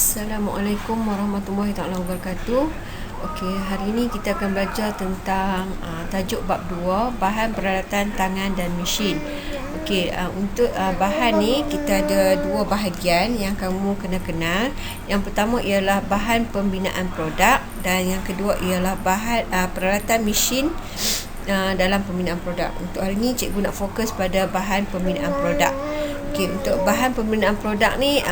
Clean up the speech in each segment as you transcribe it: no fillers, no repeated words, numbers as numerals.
Assalamualaikum warahmatullahi taala wabarakatuh. Okey, hari ini kita akan belajar tentang tajuk bab 2, bahan peralatan tangan dan mesin. Okey, untuk bahan ni kita ada dua bahagian yang kamu kena kenal. Yang pertama ialah bahan pembinaan produk dan yang kedua ialah bahan peralatan mesin dalam pembinaan produk. Untuk hari ini cikgu nak fokus pada bahan pembinaan produk. Okey, untuk bahan pembinaan produk ni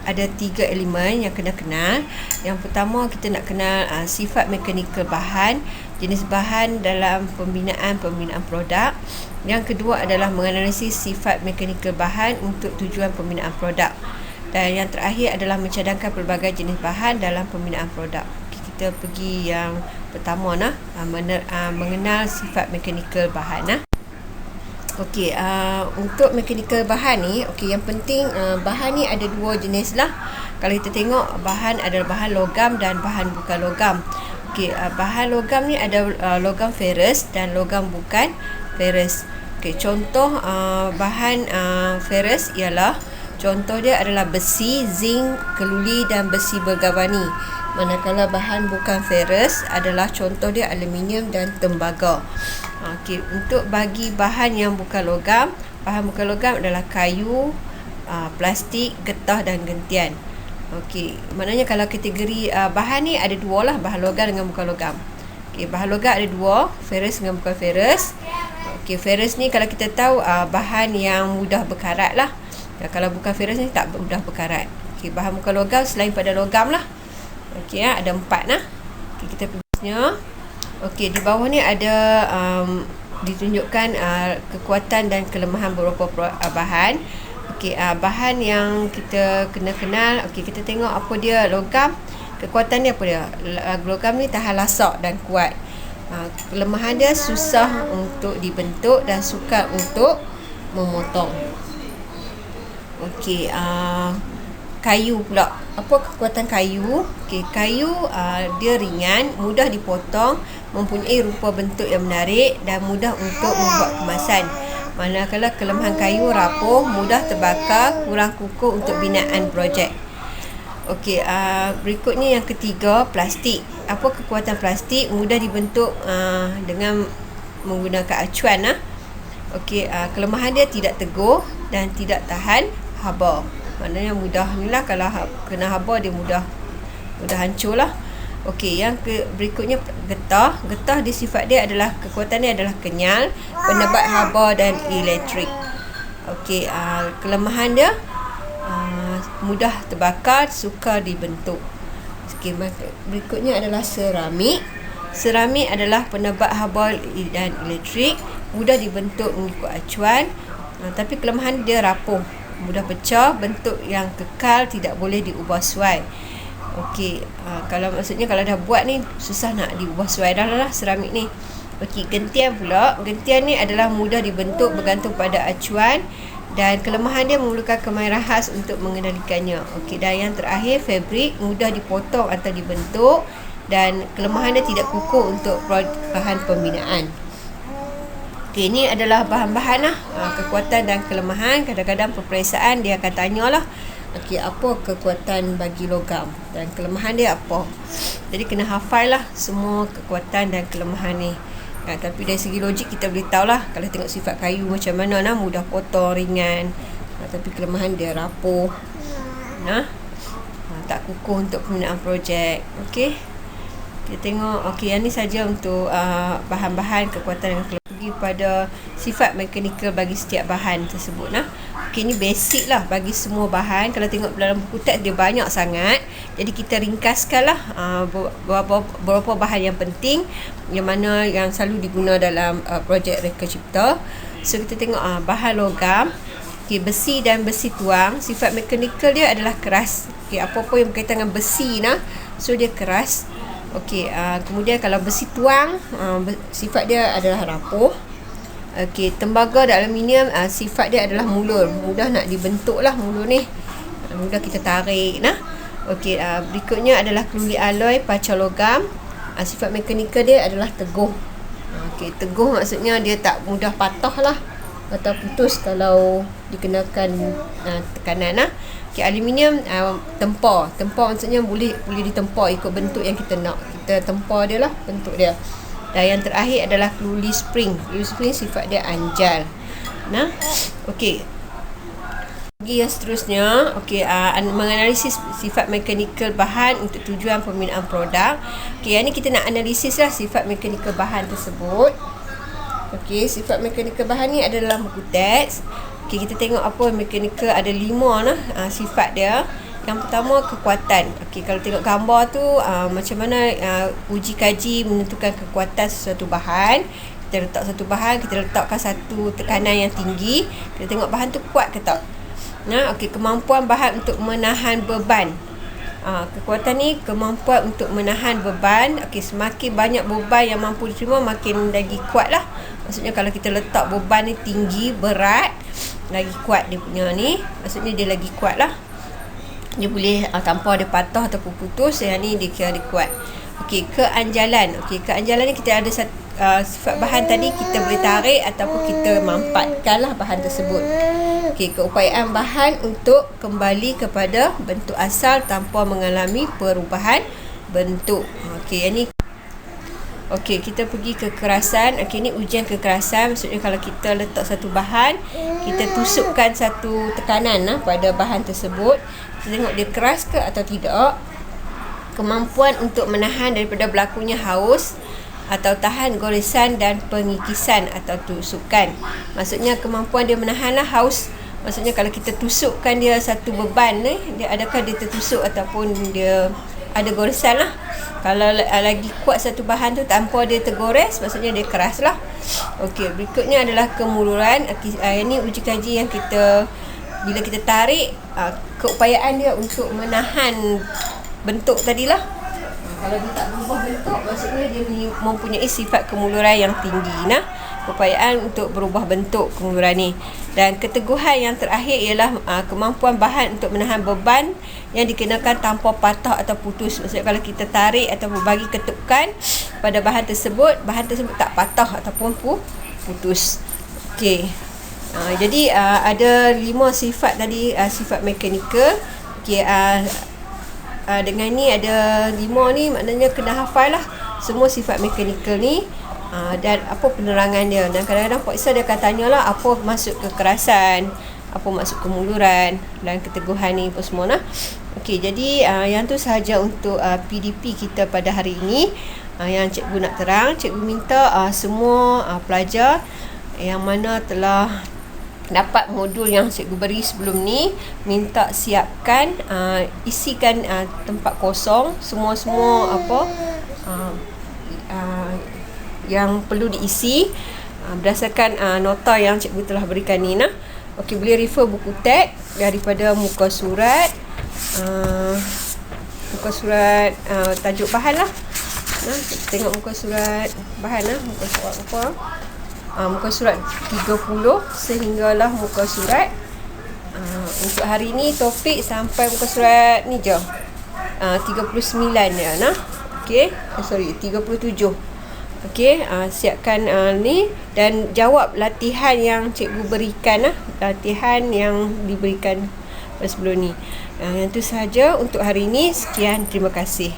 ada 3 elemen yang kena kenal. Yang pertama kita nak kenal sifat mekanikal bahan, jenis bahan dalam pembinaan produk. Yang kedua adalah menganalisis sifat mekanikal bahan untuk tujuan pembinaan produk. Dan yang terakhir adalah mencadangkan pelbagai jenis bahan dalam pembinaan produk. Okay, kita pergi yang pertama mengenal sifat mekanikal bahan. Okey, untuk mekanikal bahan ni, okey, yang penting bahan ni ada dua jenis lah. Kalau kita tengok, bahan adalah bahan logam dan bahan bukan logam. Okey, bahan logam ni ada logam ferrous dan logam bukan ferrous. Okey, contoh bahan ferrous ialah, contoh dia adalah besi, zinc, keluli dan besi bergavani. Manakala bahan bukan ferrous adalah contoh dia aluminium dan tembaga. Okey, untuk bagi bahan yang bukan logam, bahan bukan logam adalah kayu, plastik, getah dan gentian. Okey, maknanya kalau kategori bahan ni ada dua lah, bahan logam dengan bukan logam. Okey, bahan logam ada dua, ferrous dengan bukan ferrous. Okey, ferrous ni kalau kita tahu bahan yang mudah berkarat lah. Kalau bukan ferrous ni tak mudah berkarat. Okey, bahan bukan logam selain pada logam lah. Okey, ada 4 lah. Okey, kita perginya. Okey, di bawah ni ada ditunjukkan kekuatan dan kelemahan beberapa bahan. Okey, bahan yang kita kena kenal. Okey, kita tengok apa dia logam. Kekuatan dia apa dia? Logam ni tahan lasak dan kuat. Kelemahan dia susah untuk dibentuk dan sukar untuk memotong. Okey, kayu pula. Apa kekuatan kayu? Okey, kayu dia ringan, mudah dipotong, mempunyai rupa bentuk yang menarik dan mudah untuk membuat kemasan. Manakala kelemahan kayu rapuh, mudah terbakar, kurang kukuh untuk binaan projek. Okey, berikutnya yang ketiga, plastik. Apa kekuatan plastik? Mudah dibentuk dengan menggunakan acuan. Okey, kelemahan dia tidak teguh dan tidak tahan haba. Maknanya mudah ni lah, kalau kena haba dia mudah hancur lah. Okey, yang berikutnya getah. Getah di sifat dia adalah, kekuatan dia adalah kenyal, penebat haba dan elektrik. Okey, kelemahan dia mudah terbakar, sukar dibentuk. Okey, berikutnya adalah seramik. Seramik adalah penebat haba dan elektrik, mudah dibentuk mengikut acuan, tapi kelemahan dia rapuh, mudah pecah, bentuk yang kekal, tidak boleh diubah suai. Okey, kalau maksudnya kalau dah buat ni susah nak diubah suai dah lah seramik ni. Okey, gentian pula. Gentian ni adalah mudah dibentuk bergantung pada acuan dan kelemahan dia memerlukan kemahiran khas untuk mengendalikannya. Okey, dan yang terakhir fabrik, mudah dipotong atau dibentuk dan kelemahan dia tidak kukuh untuk bahan pembinaan. Okey, ini adalah bahan-bahan lah, kekuatan dan kelemahan. Kadang-kadang peperiksaan dia akan tanyalah, okey, apa kekuatan bagi logam dan kelemahan dia apa. Jadi kena hafal lah semua kekuatan dan kelemahan ni. Tapi dari segi logik kita boleh tahu lah, kalau tengok sifat kayu macam mana lah, mudah potong, ringan, tapi kelemahan dia rapuh, tak kukuh untuk pembinaan projek. Okey, kita tengok. Okey, yang ni saja untuk bahan-bahan, kekuatan dan kelemahan. Pada sifat mekanikal bagi setiap bahan tersebut. Okey, ni basic lah bagi semua bahan. Kalau tengok dalam buku teks dia banyak sangat, jadi kita ringkaskan lah beberapa bahan yang penting, yang mana yang selalu diguna dalam projek Reka Cipta. So kita tengok bahan logam. Okey, besi dan besi tuang, sifat mekanikal dia adalah keras. Okey, apa-apa yang berkaitan dengan besi so dia keras. Okey, kemudian kalau besi tuang, sifat dia adalah rapuh. Okey, tembaga dan aluminium, sifat dia adalah mulur, mudah nak dibentuk lah mulur ni, mudah kita tarik. Okey, berikutnya adalah keluli alloy, pacar logam, sifat mekanikal dia adalah teguh. Okey, teguh maksudnya dia tak mudah patah lah. atau putus kalau dikenakan tekanan. Okey, aluminium tempar maksudnya boleh ditempar ikut bentuk yang kita nak. Kita tempar dia lah bentuk dia. Dan yang terakhir adalah Luli spring sifat dia anjal. Okey, yang seterusnya, menganalisis sifat mekanikal bahan untuk tujuan pembinaan produk. Okey, yang ni kita nak analisis lah sifat mekanikal bahan tersebut. Okey, sifat mekanikal bahan ni ada dalam buku teks. Okey, kita tengok apa mekanikal, ada 5 sifat dia. Yang pertama, kekuatan. Okey, kalau tengok gambar tu macam mana uji kaji menentukan kekuatan sesuatu bahan. Kita letak satu bahan, kita letakkan satu tekanan yang tinggi, kita tengok bahan tu kuat ke tak. Okey, kemampuan bahan untuk menahan beban. Kekuatan ni kemampuan untuk menahan beban. Okey, semakin banyak beban yang mampu diterima, makin lagi kuat lah. Maksudnya kalau kita letak beban ni tinggi, berat, lagi kuat dia punya ni. Maksudnya dia lagi kuat lah. Dia boleh tanpa dia patah ataupun putus, yang ni dia kira dia kuat. Okey, keanjalan. Okey, keanjalan ni kita ada sifat bahan tadi, kita boleh tarik ataupun kita mampatkanlah bahan tersebut. Okey, keupayaan bahan untuk kembali kepada bentuk asal tanpa mengalami perubahan bentuk. Okey, yang ni. Okey, kita pergi ke kekerasan. Okey, ni ujian kekerasan. Maksudnya kalau kita letak satu bahan, kita tusukkan satu tekanan pada bahan tersebut, kita tengok dia keras ke atau tidak. Kemampuan untuk menahan daripada berlakunya haus atau tahan goresan dan pengikisan atau tusukan. Maksudnya kemampuan dia menahanlah haus. Maksudnya kalau kita tusukkan dia satu beban ni, dia adakah dia tertusuk ataupun dia ada goresan lah. Kalau lagi kuat satu bahan tu tanpa dia tergores, maksudnya dia keras lah. Okey, berikutnya adalah kemuluran. Ini uji kaji yang kita, bila kita tarik, keupayaan dia untuk menahan bentuk tadilah. Kalau dia tak berubah bentuk, maksudnya dia mempunyai sifat kemuluran yang tinggi. Keupayaan untuk berubah bentuk kemuluran ni. Dan keteguhan yang terakhir ialah kemampuan bahan untuk menahan beban yang dikenakan tanpa patah atau putus. Maksudnya kalau kita tarik atau bagi ketukan pada bahan tersebut tak patah ataupun putus. Okey. Jadi ada 5 sifat tadi, sifat mekanikal. Okey, dengan ni ada 5 ni, maknanya kena hafal lah semua sifat mekanikal ni. Dan apa penerangan dia. Dan kadang-kadang Pak Isa dia akan tanyalah apa maksud kekerasan, apa maksud kemuluran dan keteguhan ni apa semua lah. Okey, jadi yang tu sahaja untuk PDP kita pada hari ini. Yang cikgu nak terang, cikgu minta semua pelajar yang mana telah dapat modul yang cikgu beri sebelum ni, minta siapkan, isikan tempat kosong, semua yang perlu diisi berdasarkan nota yang cikgu telah berikan ni. Okey, boleh refer buku teks daripada muka surat tajuk bahan lah. Tengok muka surat bahan lah, muka surat apa? Muka surat 30 sehinggalah muka surat untuk hari ni topik sampai muka surat ni je, 39 ya. Okey, 37. Okey, siapkan ni dan jawab latihan yang cikgu berikan latihan yang diberikan sebelum ni. Yang tu sahaja untuk hari ini. Sekian, terima kasih.